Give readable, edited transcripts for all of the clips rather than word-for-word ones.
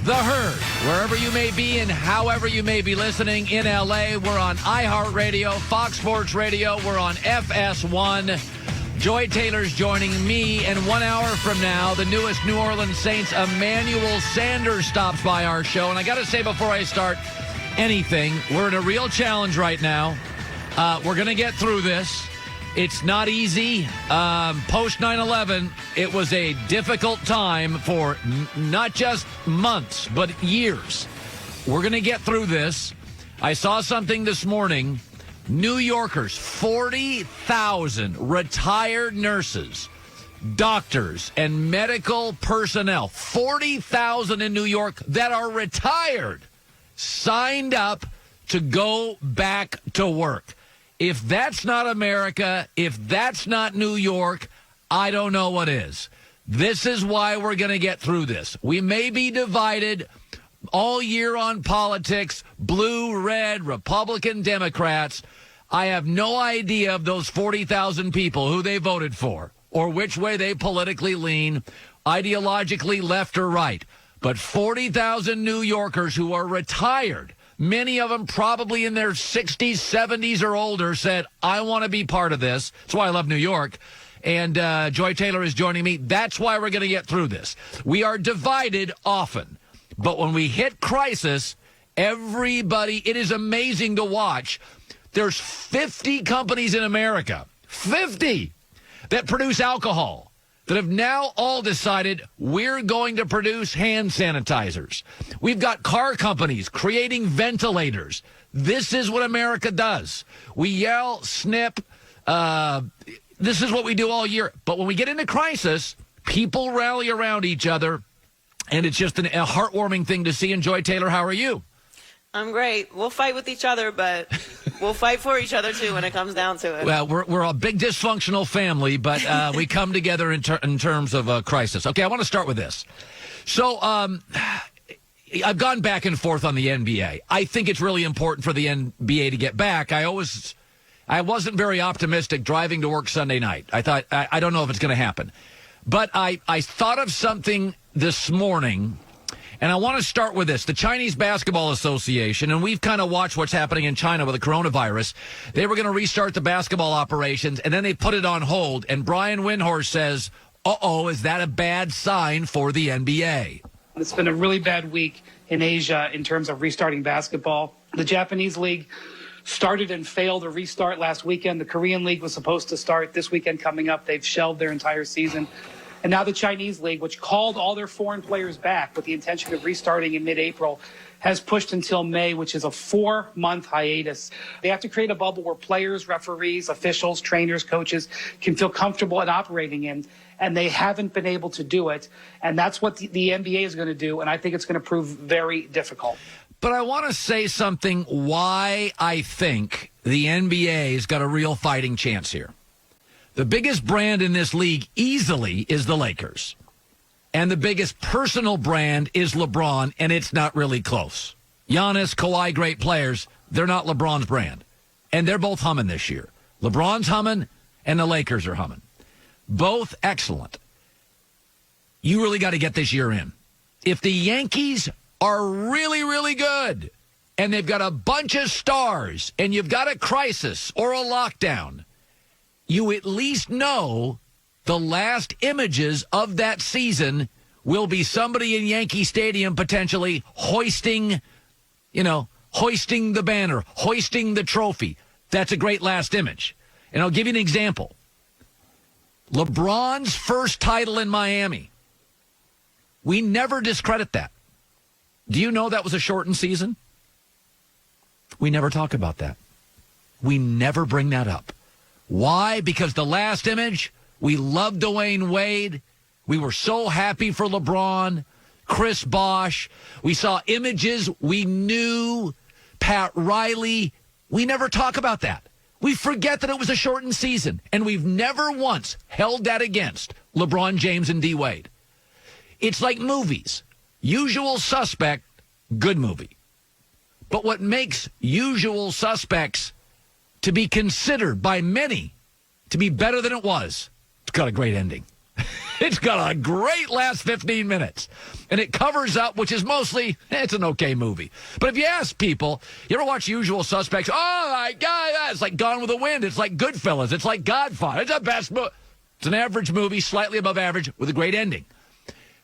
The Herd, wherever you may be and however you may be listening in L.A., we're on iHeartRadio, Fox Sports Radio, we're on FS1. Joy Taylor's joining me, and 1 hour from now, the newest New Orleans Saints, Emmanuel Sanders, stops by our show. And I got to say before I start anything, we're in a real challenge right now. We're going to get through this. It's not easy. Post 9/11, it was a difficult time for not just months, but years. We're going to get through this. I saw something this morning. New Yorkers, 40,000 retired nurses, doctors, and medical personnel, 40,000 in New York that are retired, signed up to go back to work. If that's not America, if that's not New York, I don't know what is. This is why we're going to get through this. We may be divided all year on politics, blue, red, Republican, Democrats. I have no idea of those 40,000 people who they voted for or which way they politically lean, ideologically left or right. But 40,000 New Yorkers who are retired, many of them probably in their 60s, 70s, or older, said, I want to be part of this. That's why I love New York. And Joy Taylor is joining me. That's why we're going to get through this. We are divided often. But when we hit crisis, everybody, it is amazing to watch. There's 50 companies in America, 50, that produce alcohol, that have now all decided we're going to produce hand sanitizers. We've got car companies creating ventilators. This is what America does. We yell, snip. This is what we do all year. But when we get into crisis, people rally around each other, and it's just a heartwarming thing to see. And Joy Taylor, how are you? I'm great. We'll fight with each other, but we'll fight for each other, too, when it comes down to it. Well, we're a big dysfunctional family, but we come together in terms of a crisis. Okay, I want to start with this. So I've gone back and forth on the NBA. I think it's really important for the NBA to get back. I wasn't very optimistic driving to work Sunday night. I thought, I don't know if it's going to happen. But I thought of something this morning. And I want to start with this. The Chinese Basketball Association, and we've kind of watched what's happening in China with the coronavirus. They were going to restart the basketball operations, and then they put it on hold. And Brian Windhorst says, is that a bad sign for the NBA? It's been a really bad week in Asia in terms of restarting basketball. The Japanese league started and failed to restart last weekend. The Korean league was supposed to start this weekend coming up. They've shelved their entire season. And now the Chinese league, which called all their foreign players back with the intention of restarting in mid-April, has pushed until May, which is a 4-month hiatus. They have to create a bubble where players, referees, officials, trainers, coaches can feel comfortable at operating in, and they haven't been able to do it. And that's what the NBA is going to do, and I think it's going to prove very difficult. But I want to say something why I think the NBA's got a real fighting chance here. The biggest brand in this league easily is the Lakers. And the biggest personal brand is LeBron, and it's not really close. Giannis, Kawhi, great players. They're not LeBron's brand. And they're both humming this year. LeBron's humming, and the Lakers are humming. Both excellent. You really got to get this year in. If the Yankees are really, really good, and they've got a bunch of stars, and you've got a crisis or a lockdown, you at least know the last images of that season will be somebody in Yankee Stadium potentially hoisting the banner, hoisting the trophy. That's a great last image. And I'll give you an example. LeBron's first title in Miami. We never discredit that. Do you know that was a shortened season? We never talk about that. We never bring that up. Why? Because the last image, we loved Dwayne Wade. We were so happy for LeBron, Chris Bosh. We saw images. We knew Pat Riley. We never talk about that. We forget that it was a shortened season, and we've never once held that against LeBron James and D. Wade. It's like movies. Usual Suspect, good movie. But what makes Usual Suspects to be considered by many to be better than it was, it's got a great ending. It's got a great last 15 minutes. And it covers up, which is mostly, it's an okay movie. But if you ask people, you ever watch Usual Suspects? Oh, my God, it's like Gone with the Wind. It's like Goodfellas. It's like Godfather. It's the best movie. It's an average movie, slightly above average, with a great ending.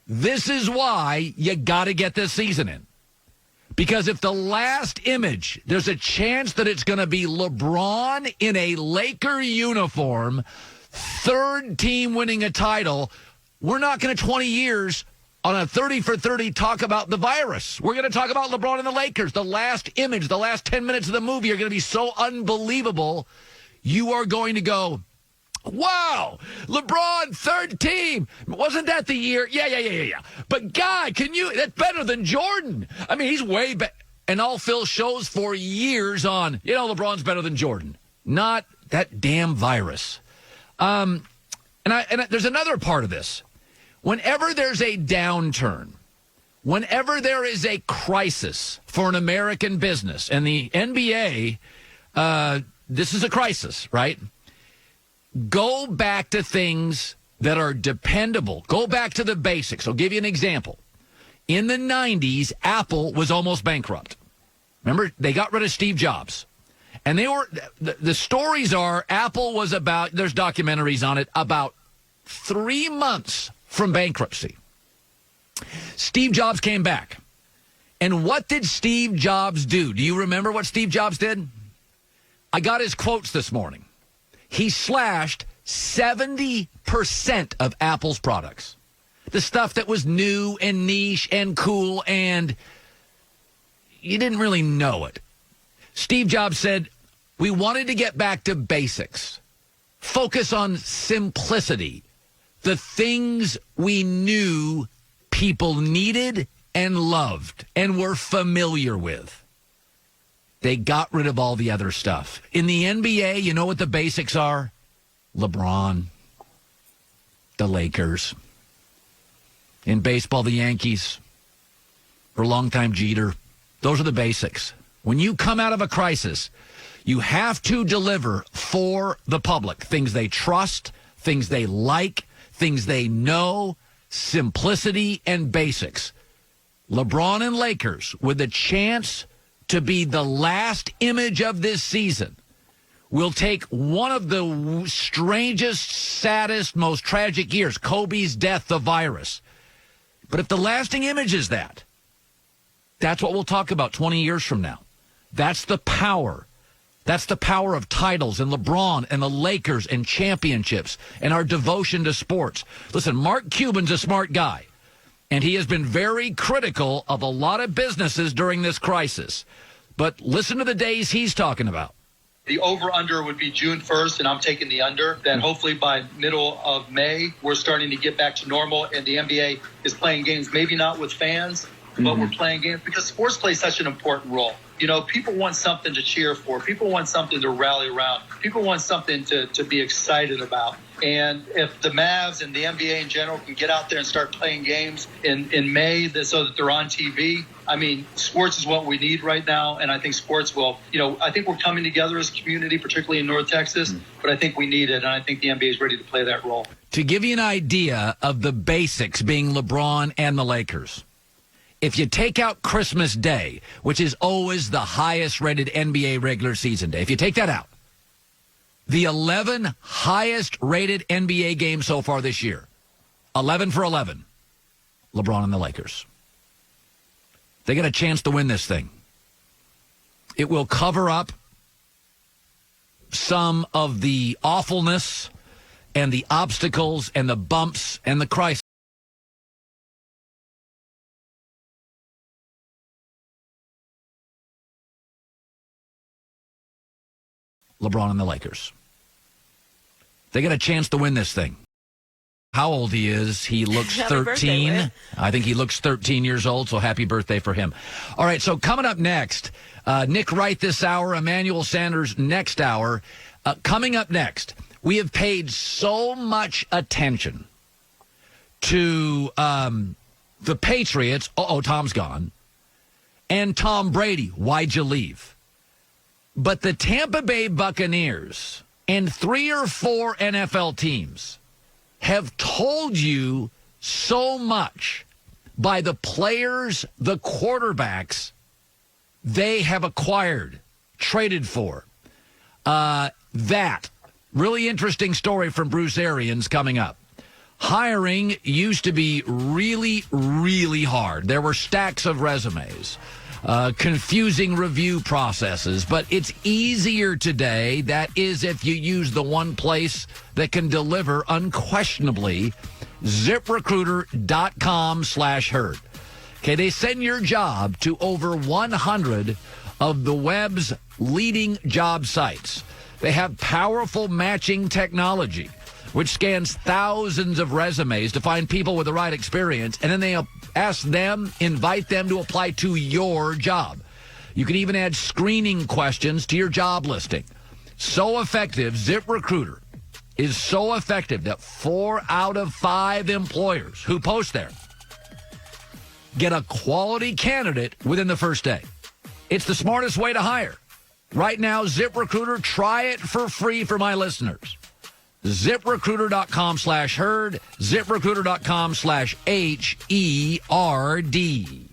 This is why you got to get this season in. Because if the last image, there's a chance that it's going to be LeBron in a Laker uniform, third team winning a title, we're not going to 20 years on a 30 for 30 talk about the virus. We're going to talk about LeBron and the Lakers. The last image, the last 10 minutes of the movie are going to be so unbelievable. You are going to go, wow, LeBron, third team. Wasn't that the year? Yeah. But, God, that's better than Jordan. I mean, he's way better. And all Phil shows for years on, LeBron's better than Jordan. Not that damn virus. And there's another part of this. Whenever there's a downturn, whenever there is a crisis for an American business, and the NBA, this is a crisis, right? Go back to things that are dependable. Go back to the basics. I'll give you an example. In the 90s, Apple was almost bankrupt. Remember, they got rid of Steve Jobs. And the stories are Apple was about, there's documentaries on it, about 3 months from bankruptcy. Steve Jobs came back. And what did Steve Jobs do? Do you remember what Steve Jobs did? I got his quotes this morning. He slashed 70% of Apple's products. The stuff that was new and niche and cool and you didn't really know it. Steve Jobs said, we wanted to get back to basics. Focus on simplicity. The things we knew people needed and loved and were familiar with. They got rid of all the other stuff. In the NBA, you know what the basics are? LeBron, the Lakers. In baseball, the Yankees. For a long time, Jeter. Those are the basics. When you come out of a crisis, you have to deliver for the public. Things they trust, things they like, things they know, simplicity and basics. LeBron and Lakers with a chance to be the last image of this season will take one of the strangest, saddest, most tragic years, Kobe's death, the virus. But if the lasting image is that, that's what we'll talk about 20 years from now. That's the power. That's the power of titles and LeBron and the Lakers and championships and our devotion to sports. Listen, Mark Cuban's a smart guy, and he has been very critical of a lot of businesses during this crisis. But listen to the days he's talking about. The over-under would be June 1st, and I'm taking the under. Then hopefully by middle of May, we're starting to get back to normal, and the NBA is playing games, maybe not with fans, but we're playing games because sports plays such an important role. People want something to cheer for. People want something to rally around. People want something to be excited about. And if the Mavs and the NBA in general can get out there and start playing games in May so that they're on TV, I mean, sports is what we need right now. And I think sports will, I think we're coming together as a community, particularly in North Texas, but I think we need it. And I think the NBA is ready to play that role. To give you an idea of the basics being LeBron and the Lakers, if you take out Christmas Day, which is always the highest rated NBA regular season day, if you take that out, the 11 highest rated NBA games so far this year, 11 for 11, LeBron and the Lakers. They get a chance to win this thing. It will cover up some of the awfulness and the obstacles and the bumps and the crisis. LeBron and the Lakers. They get a chance to win this thing. How old he is, he looks 13. I think he looks 13 years old, so happy birthday for him. All right, so coming up next, Nick Wright this hour, Emmanuel Sanders next hour. Coming up next, we have paid so much attention to the Patriots. Tom's gone. And Tom Brady, why'd you leave? But the Tampa Bay Buccaneers and 3 or 4 NFL teams have told you so much by the players, the quarterbacks they have acquired, traded for. That really interesting story from Bruce Arians coming up. Hiring used to be really, really hard. There were stacks of resumes, confusing review processes, but it's easier today. That is if you use the one place that can deliver unquestionably, ZipRecruiter.com/herd. Okay, they send your job to over 100 of the web's leading job sites. They have powerful matching technology, which scans thousands of resumes to find people with the right experience, and then they invite them to apply to your job. You can even add screening questions to your job listing. So effective, ZipRecruiter is so effective that 4 out of 5 employers who post there get a quality candidate within the first day. It's the smartest way to hire. Right now, ZipRecruiter, try it for free for my listeners. ZipRecruiter.com/herd, ZipRecruiter.com/HERD.